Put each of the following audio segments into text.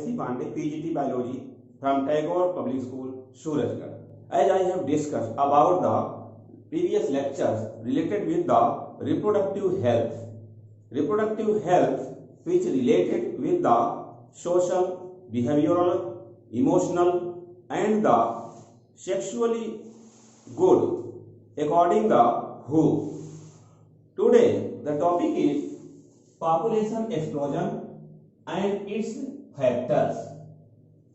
S.C. Pandey, PGT Biology from Tagore Public School, Surajgarh. As I have discussed about the previous lectures related with the reproductive health which related with the social, behavioral, emotional and the sexually good according the WHO. Today the topic is population explosion and its factors.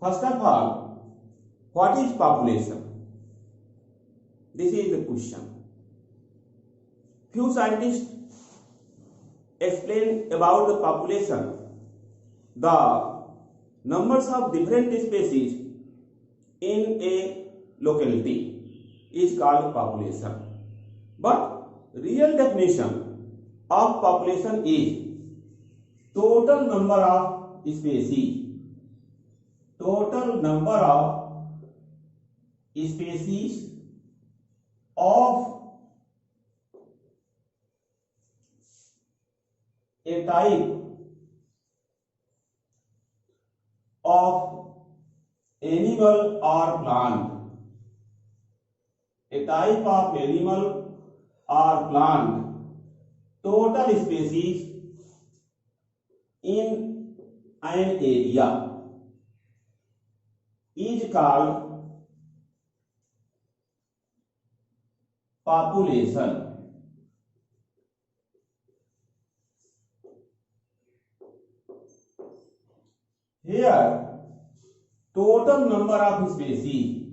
First of all, what is population? This is the question. Few scientists explain about the population. The numbers of different species in a locality is called population. But real definition of population is total number of species. Total number of species of a type of animal or plant. A type of animal or plant. Total species in an area is called population. Here, total number of species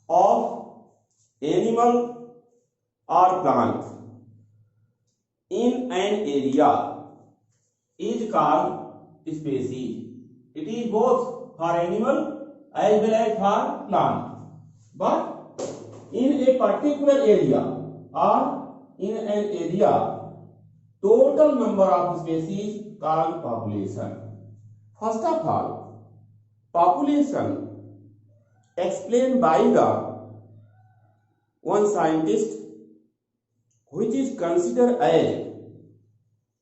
of animal or plant in an area is called species. It is both for animal as well as for plant. But in a particular area or in an area, total number of species called population. First of all, population explained by the one scientist which is considered as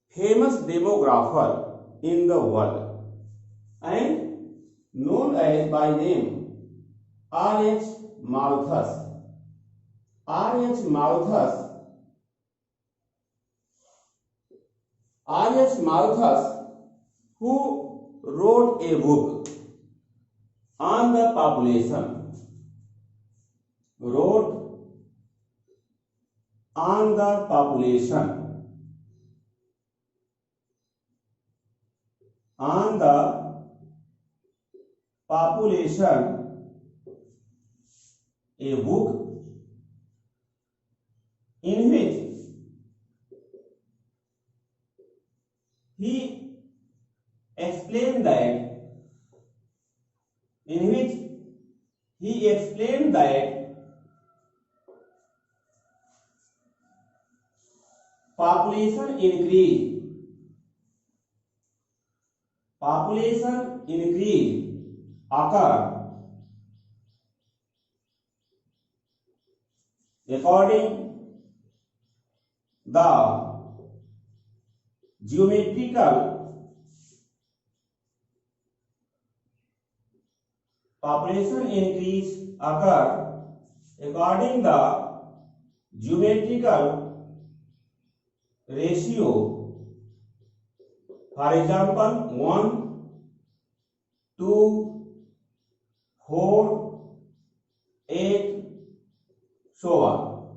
famous demographer in the world and known as by name R.H. Malthus. R.H. Malthus, who wrote a book on the population, a book in which he explained that population increase occur according the geometrical ratio. For example, 1, 2, 4, 8, so on.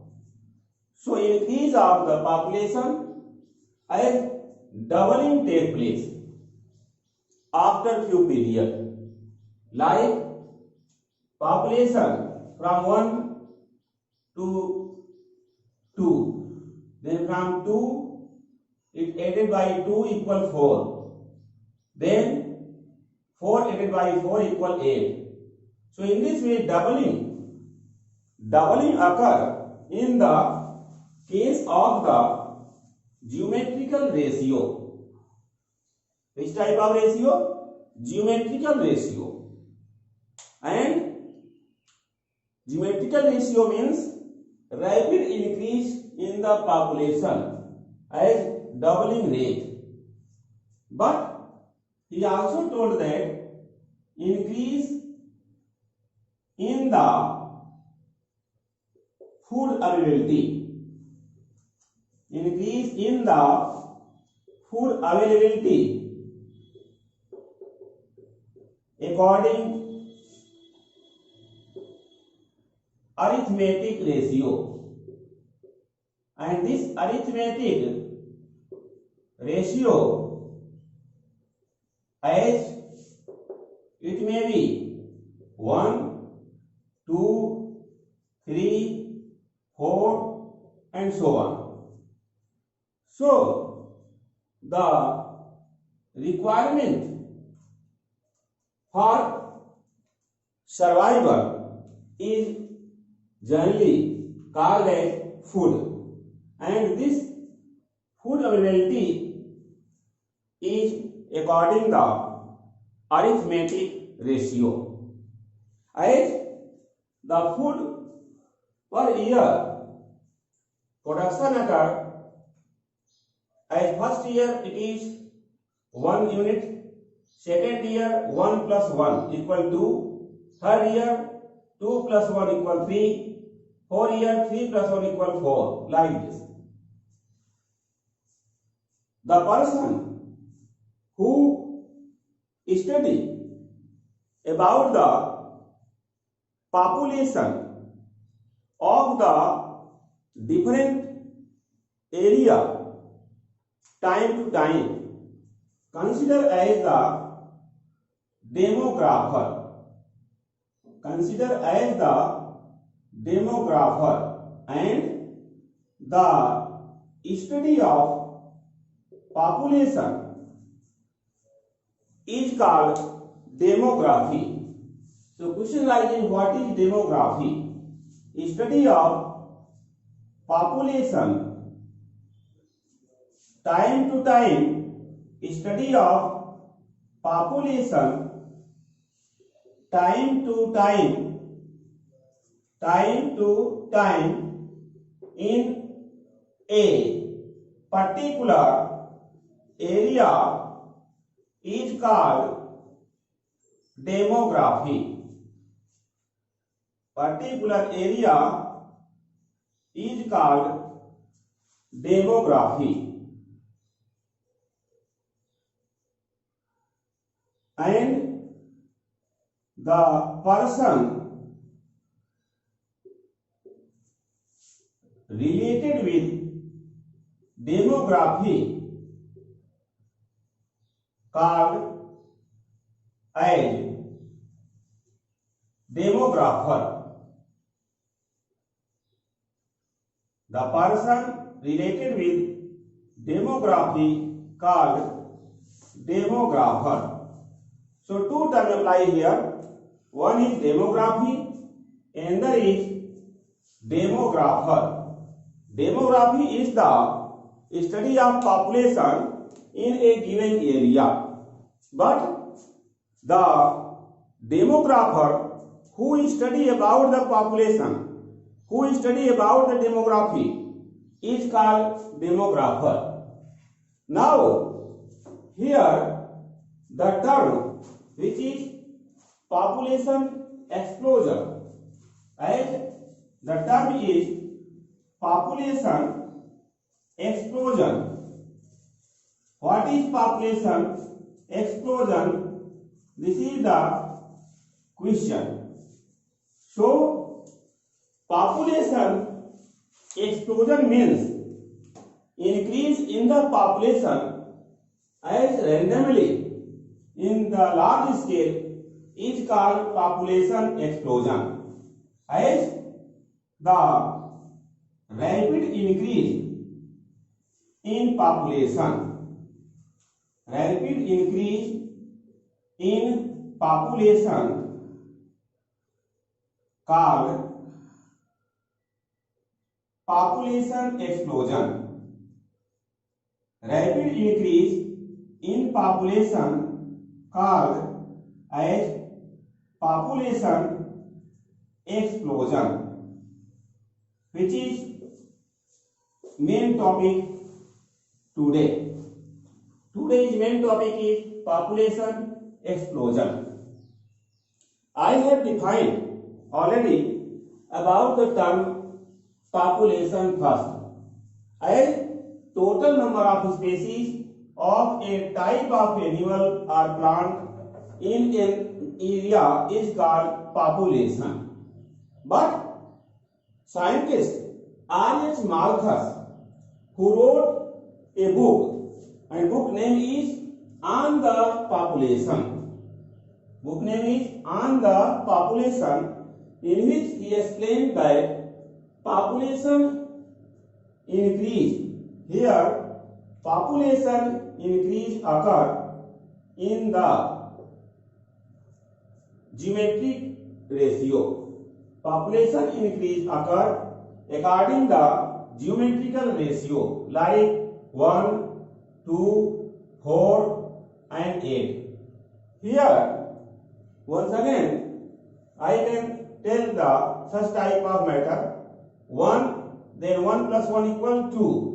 So increase of the population as doubling take place after few period, like population from 1 to 2, then from 2 it added by 2 equal 4, then 4 added by 4 equal 8. So in this way doubling occur in the case of the geometrical ratio. Which type of ratio? Geometrical ratio. And geometrical ratio means rapid increase in the population as doubling rate. But he also told that increase in the food availability, increase in the food availability according arithmetic ratio, and this arithmetic ratio as it may be 1, 2, 3, 4 and so on. So the requirement for survival is generally called as food, and this food availability is according the arithmetic ratio, as the food per year production occur as first year it is 1 unit, second year 1 plus 1 equal 2, third year 2 plus 1 equal 3, fourth year 3 plus 1 equal 4, like this. The person who study about the population of the different area time to time consider as the demographer, consider as the demographer, and the study of population is called demography. So question arises, what is demography? Study of population time to time, study of population time to time in a particular area is called demography. Particular area is called demography, and the person related with demography called as demographer. The person related with demography called demographer. So two terms apply here. One is demography, another is demographer. Demography is the study of population in a given area, but the demographer who study about the population, who study about the demography, is called demographer. Now here the term which is population explosion, as the term is population explosion. What is population explosion? This is the question. So population explosion means increase in the population as randomly in the large scale is called population explosion, as the rapid increase in population, rapid increase in population called population explosion. Rapid increase in population called as population explosion, which is main topic today. Today's main topic is population explosion. I have defined already about the term population first as total number of species of a type of animal or plant in an area is called population. But scientist R.H. Malthus, who wrote a book, and book name is On the Population. Book name is On the Population, in which he explained that population increase. Here, population increase occur in the geometric ratio. Population increase occur according the geometrical ratio like 1, 2, 4 and 8. Here, once again, I can tell the such type of matter. 1, then 1 plus 1 equal 2.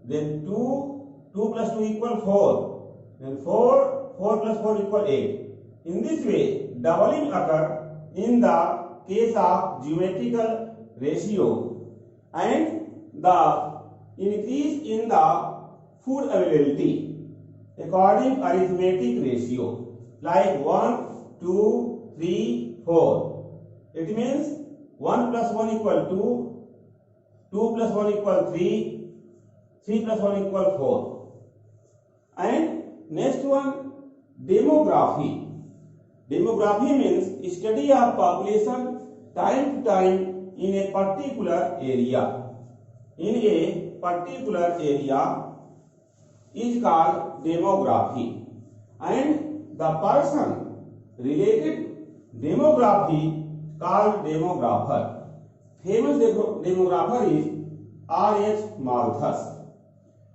Then 2 plus 2 equal 4. Then 4 plus 4 equal 8. In this way, doubling occur in the case of geometrical ratio and the increase in the food availability according arithmetic ratio like 1, 2, 3, 4. It means 1 plus 1 equal 2, 2 plus 1 equal 3, 3 plus 1 equal 4. And next one, demography. Demography means study of population time to time in a particular area. In a particular area is called demography, and the person related demography called demographer. Famous demographer is R.H. Malthus.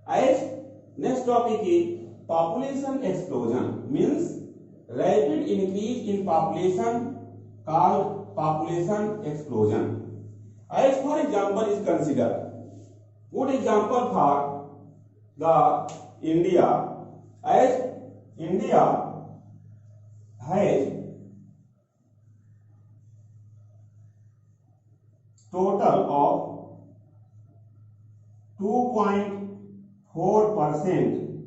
As next topic is population explosion, means rapid increase in population called population explosion. As for example is considered, good example for the India, as India has total of 2.4%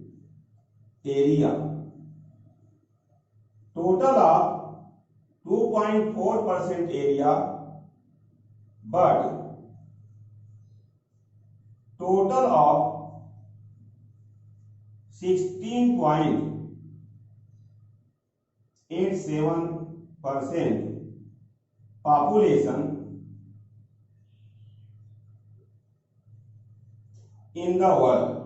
area. Total of 2.4% area, but total of 16.87% population in the world.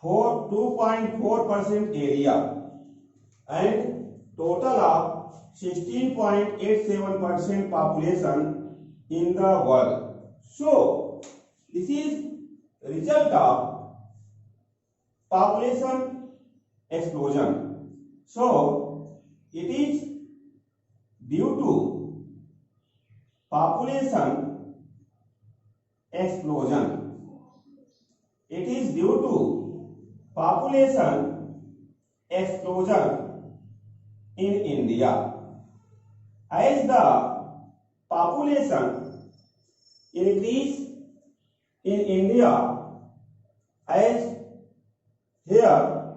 For 2.4% area and total of 16.87% population in the world. So, this is result of population explosion. So, it is due to population explosion. It is due to population explosion in India. As the population increase in India, as here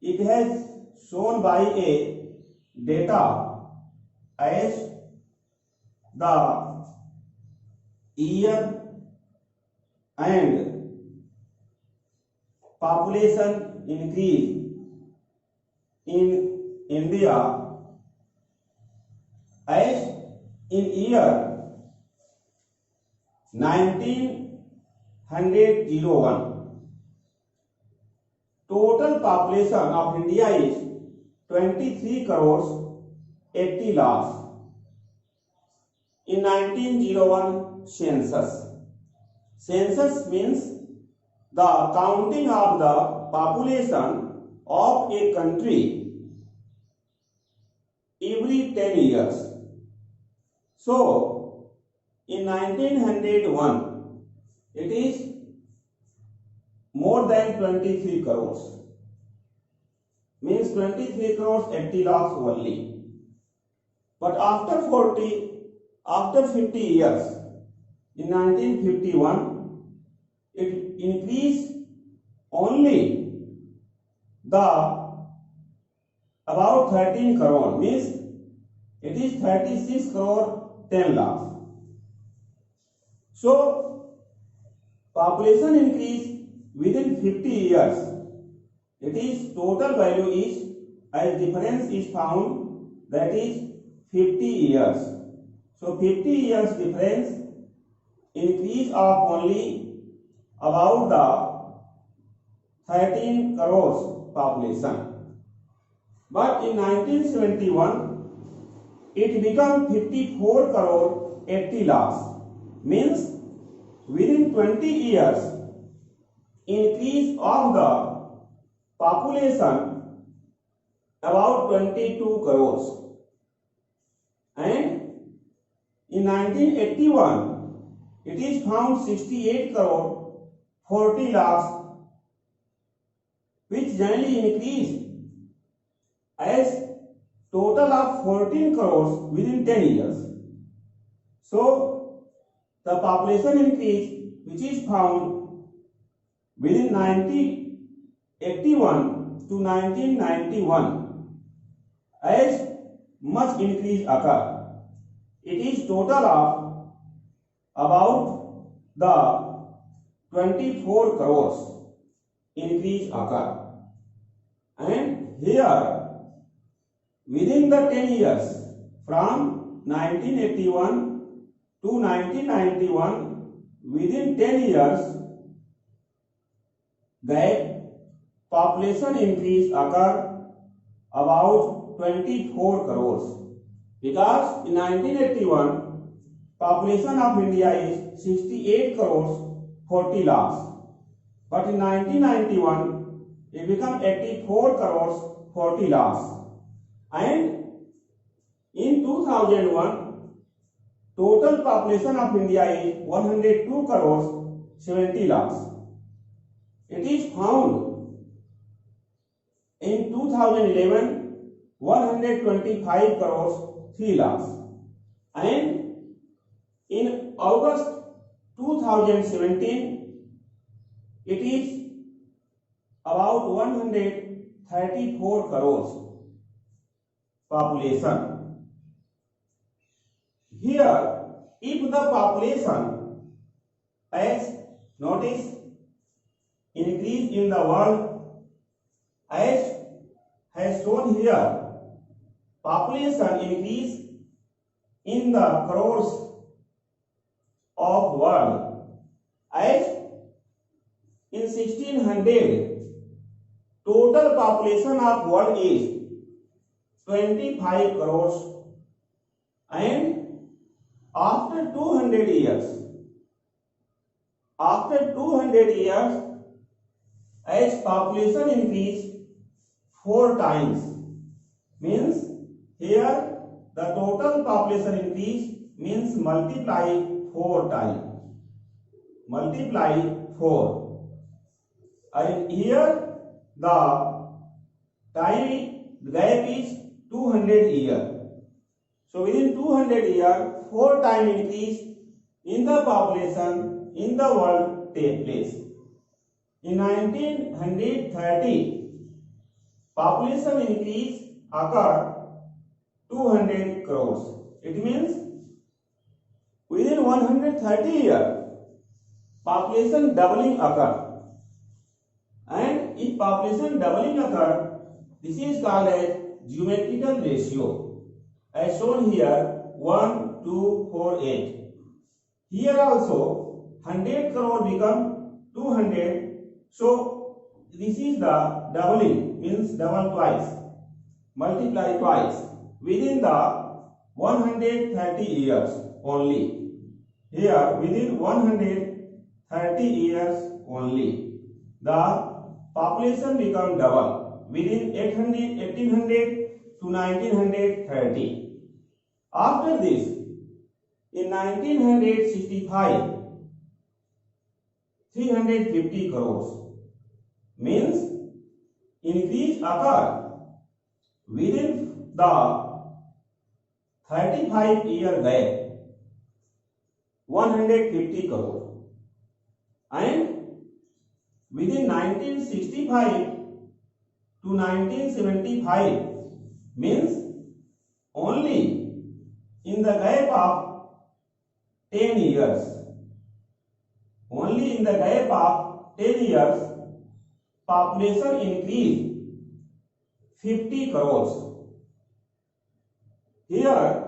it has shown by a data as the year and population increase in India, as in year 1901, total population of India is 23 crores 80 lakhs. In 1901 census. Census means the counting of the population of a country every 10 years. So, in 1901, it is more than 23 crores. means 23 crores 80 lakhs only. But after 50 years, in 1951, it increased only the about 13 crore, means it is 36 crore 10 lakhs. So population increase within 50 years, it is total value is, as difference is found, that is 50 years. So 50 years difference, increase of only about the 13 crores population. But in 1971, it became 54 crore 80 lakhs, means within 20 years, increase of the population about 22 crores. And in 1981, it is found 68 crore 40 lakhs, which generally increased as total of 14 crores within 10 years. So the population increase which is found within 1981 to 1991, as much increase occur, it is total of about the 24 crores increase occur. And here within the 10 years, from 1981 to 1991, within 10 years, the population increase occur about 24 crores. Because in 1981, population of India is 68 crores 40 lakhs. But in 1991, it became 84 crores 40 lakhs. And in 2001, total population of India is 102 crores 70 lakhs. It is found in 2011, 125 crores 3 lakhs. And in August 2017, it is about 134 crores population. Here, if the population, as notice, increase in the world, as has shown here, population increase in the crores of world, as in 1600, total population of world is 25 crores, and after 200 years, as population increase 4 times, means here the total population increase means multiply 4 times, multiply 4, and here the time gap is 200 years. So within 200 years, 4 times increase in the population in the world take place. In 1930, population increase occurred 200 crores. It means within 130 years, population doubling occur. And if population doubling occur, this is called as geometrical ratio, as shown here 1, 2, 4, 8. Here also 100 crore become 200. So this is the doubling, means double twice, multiply twice within the 130 years only. Here within 130 years only, the population become double within 1800 to 1930. After this, in 1965, 350 crores, means increase occur within the 35-year gap 150 crore, and within 1965 to 1975 means only in the gap of 10 years. Only in the gap of 10 years, population increased 50 crores. Here,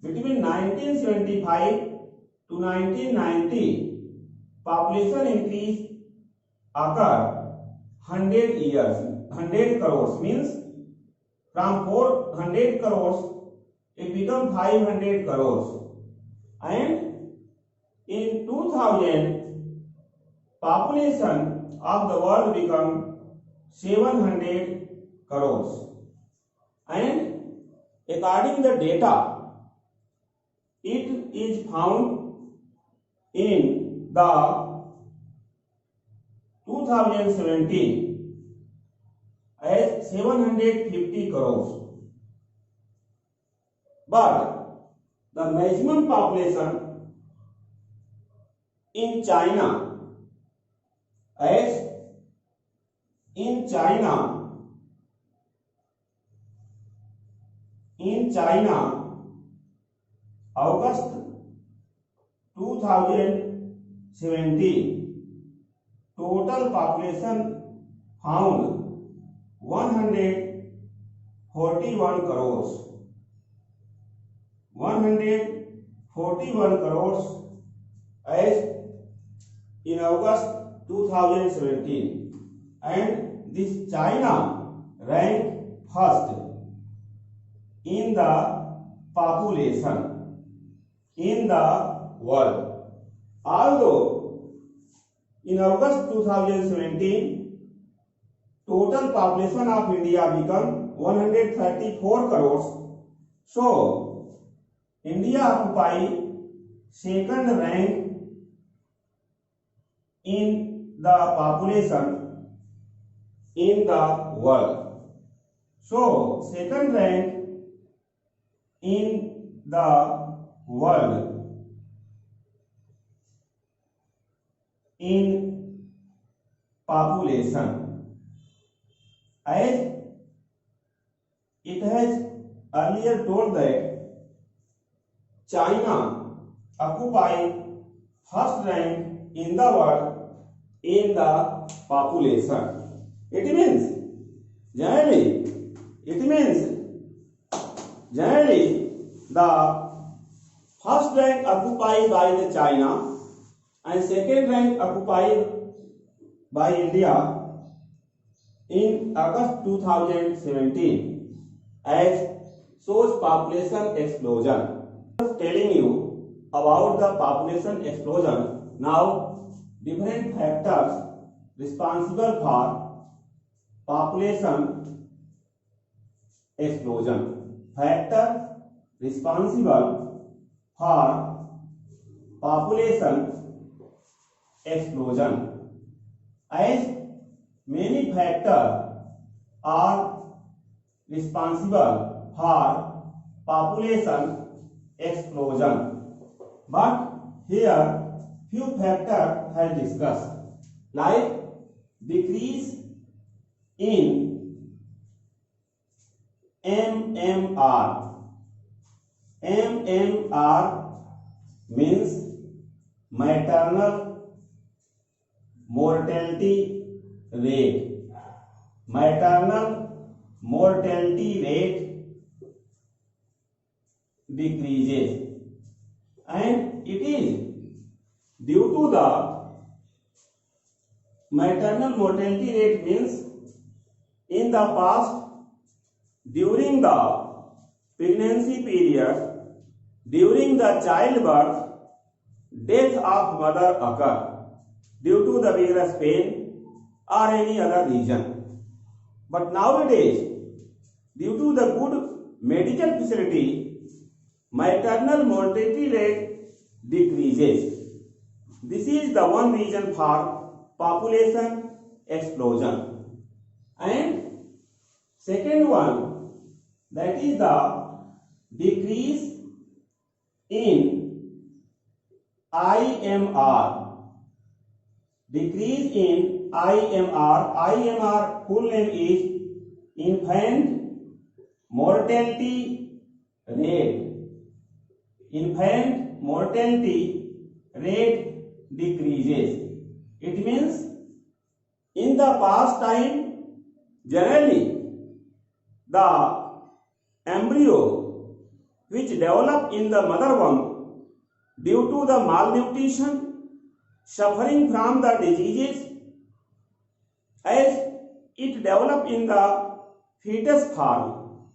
between 1975 to 1990, population increase occur 100 years, 100 crores means from 400 crores it become 500 crores, and in 2000 population of the world become 700 crores, and according the data it is found in the 2017 as 750 crores, but the maximum population in China as in China August 2017 total population found 141 crores. 141 crores as in August 2017, and this China ranked first in the population in the world. Although in August 2017 total population of India become 134 crores, so India occupy second rank in the population in the world. So second rank in the world in population, as it has earlier told that China occupy first rank in the world in the population. It means generally the first rank occupied by the China and second rank occupied by India in August 2017 as shows population explosion. I was telling you about the population explosion. Now different factors responsible for population explosion. Factor responsible for population explosion. As many factors are responsible for population explosion, but here few factors are discussed, like decrease in MMR. MMR means maternal mortality rate. Maternal mortality rate decreases, and it is due to the maternal mortality rate means in the past during the pregnancy period, during the childbirth, death of mother occur due to the vigorous pain or any other reason. But nowadays, due to the good medical facility, maternal mortality rate decreases. This is the one reason for population explosion. And second one, that is the decrease in IMR. Decrease in IMR. IMR full name is infant mortality rate. Infant mortality rate decreases. It means in the past time, generally the embryo which develop in the mother womb due to the malnutrition, suffering from the diseases, as it develop in the fetus form,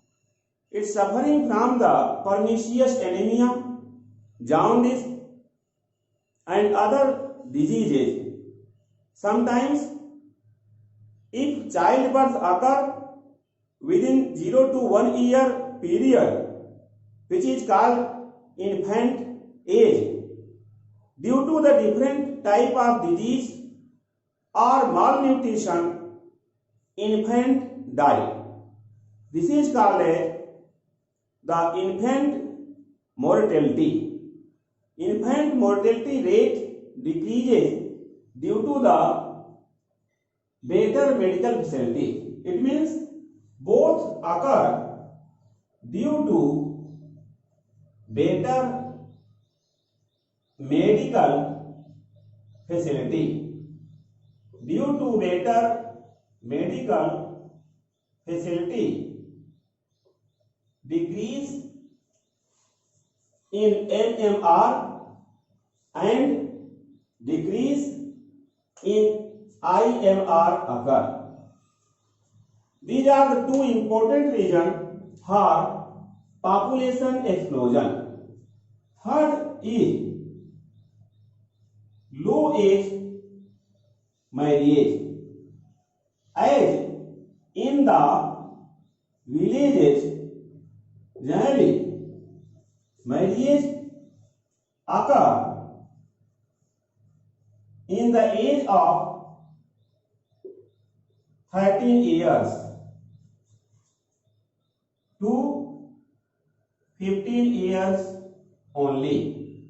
it suffering from the pernicious anemia, jaundice and other diseases. Sometimes if childbirth occur within 0 to 1 year period, which is called infant age, due to the different type of disease or malnutrition, infant die. This is called the infant mortality. Infant mortality rate decreases due to the better medical facility. It means both occur due to better medical facility. Due to better medical facility, decrease in MMR and decrease in IMR occur. These are the two important reasons for population explosion. Third is low age marriage. As in the villages, generally marriage occur in the age of 13 years to 15 years only,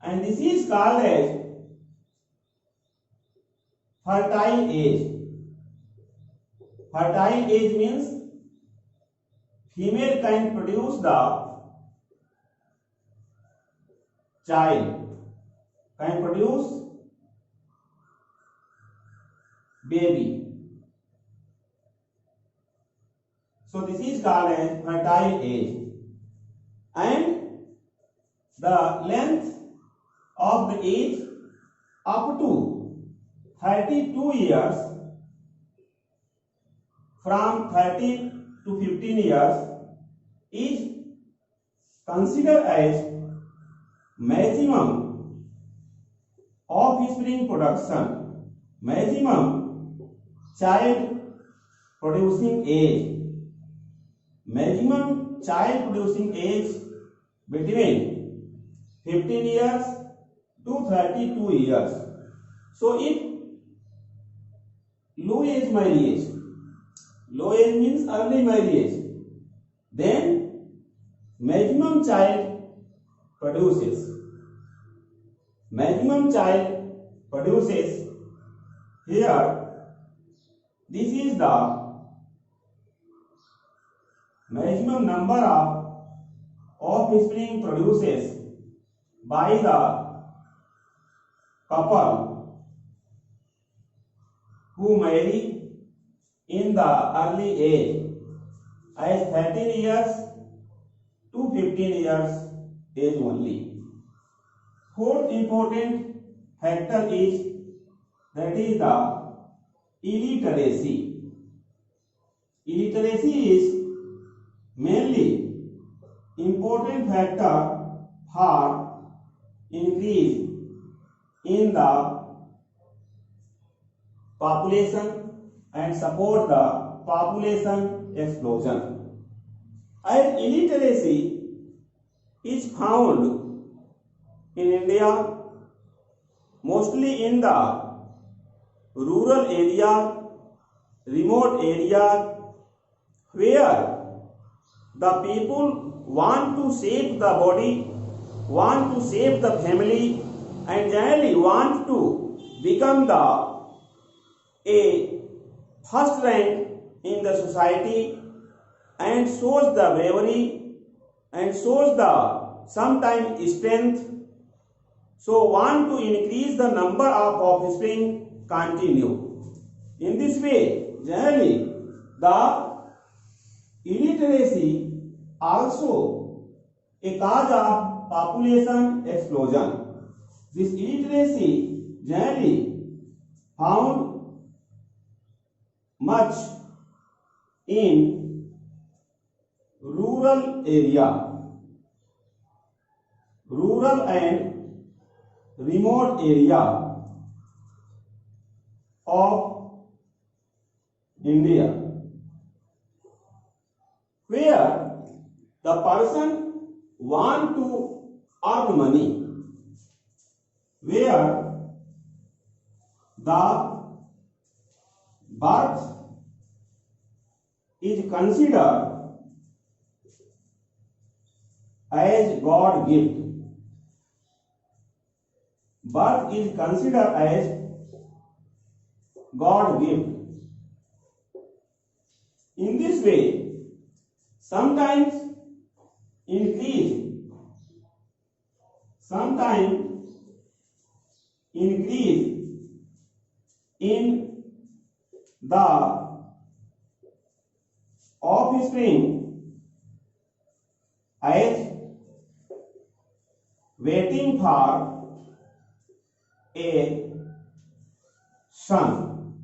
and this is called as fertile age. Fertile age means female can produce the child, can produce baby. So this is called as fertile age, and the length of the age up to 32 years, from 13 to 15 years, is considered as maximum offspring production, maximum child producing age. Maximum child producing age between 15 years to 32 years. So if low age marriage, low age means early marriage, then maximum child produces. Maximum child produces. Here, this is the maximum number of offspring produces by the couple who marry in the early age, as 13 years to 15 years age only. Fourth important factor is, that is the illiteracy. Illiteracy is mainly important factor for increase in the population and support the population explosion. And illiteracy is found in India mostly in the rural area, remote area, where the people want to save the body, want to save the family, and generally want to become a first rank in the society, and shows the bravery and shows the sometimes strength. So want to increase the number of offspring continue. In this way, generally the illiteracy also a cause of population explosion. This illiteracy generally found much in rural and remote area of India, where the person want to earn money, where the birth is considered as God gift. Birth is considered as God gift. In this way, sometimes increase in the offspring as waiting for a son,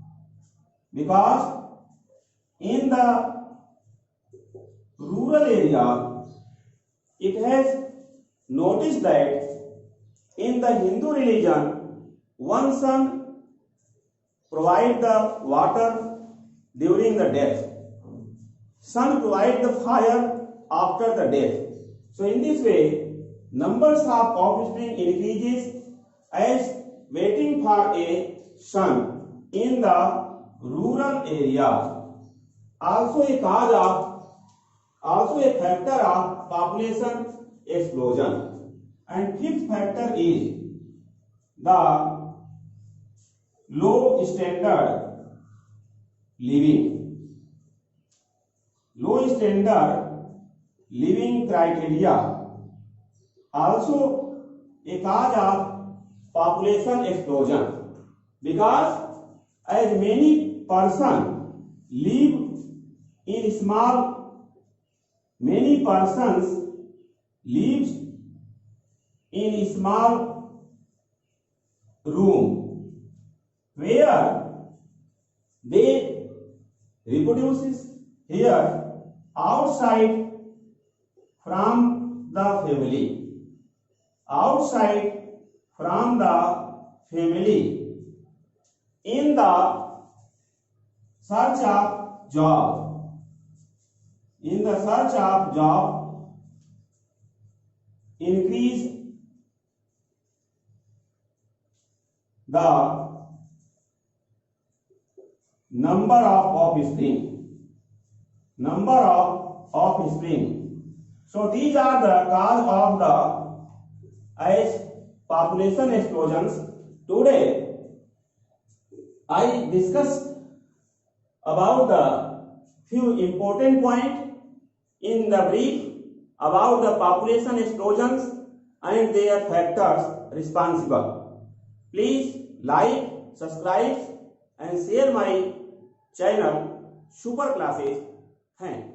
because in the rural area it has noticed that in the Hindu religion one son provide the water during the death, son provide the fire after the death. So in this way numbers of offspring increases as waiting for a son in the rural area. Also a factor of population explosion. And fifth factor is the low standard living. Low standard living criteria also a cause of population explosion, because as many persons live in many persons lives in a small room where they reproduces here outside from the family, in the search of job, increase the number of offspring. So these are the cause of the as population explosions. Today I discussed about the few important points in the brief about the population explosions and their factors responsible. Please like, subscribe and share my channel Super Classes. Thanks.